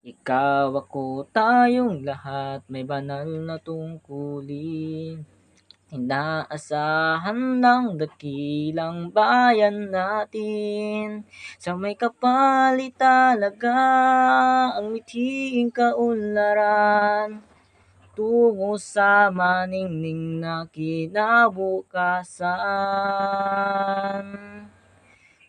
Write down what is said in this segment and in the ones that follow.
Ikaw, ako, tayong lahat may banal na tungkulin. Inaasahan ng dakilang bayan natin. Sa may kapalit talaga ang mithiing kaunlaran. Tungo sa maningning na kinabukasan.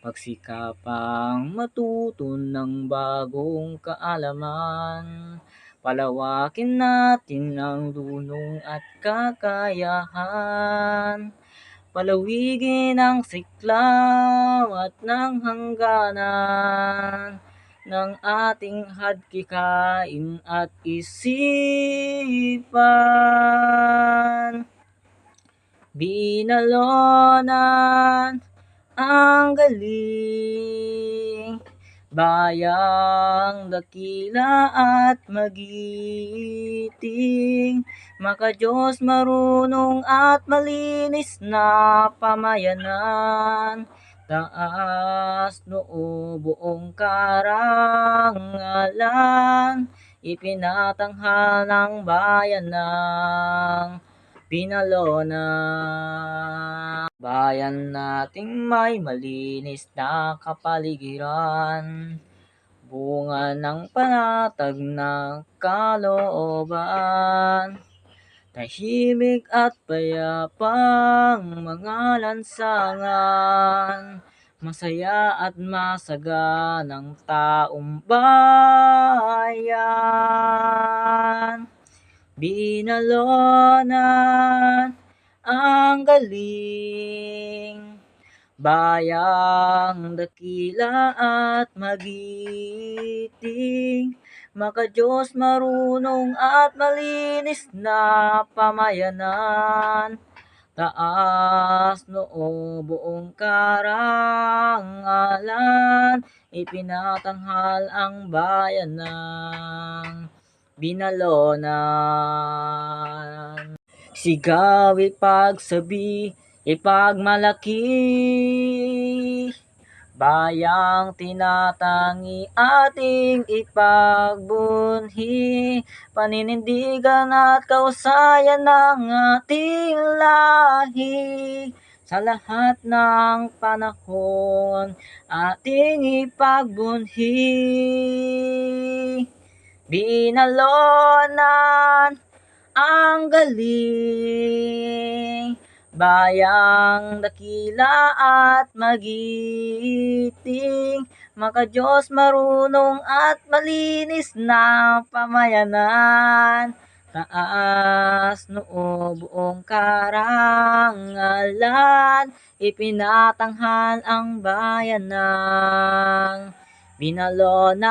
Pagsikapang matuto ng bagong kaalaman. Palawakin natin ang dunong at kakayahan. Palawigin ang siklaw at ng hangganan ng ating hadikain at isipan. Binalonan ang galing, bayang dakila at magiting, maka-Diyos marunong at malinis na pamayanan. Taas noo buong karangalan, ipinatanghal ng bayan ng Binalonan. Bayan nating may malinis na kapaligiran, bunga ng panatag na kalooban, tahimik at payapang mga lansangan, masaya at masaganang taong bayan. Binalonan ang galing, bayang dakila at magiting, maka-Diyos marunong at malinis na pamayanan. Taas noo buong karangalan, ipinatanghal ang bayan ng Binalonan. Sigaw, ipagsabi, ipagmalaki, bayang tinatangi ating ipagbunhi, paninindigan at kausayan ng ating lahi. Sa lahat ng panahon ating ipagbunhi. Binalonan ang galing, bayang dakila at magiting, maka-Diyos marunong at malinis na pamayanan. Taas noo buong karangalan, ipinatanghal ang bayan ng Binalonan.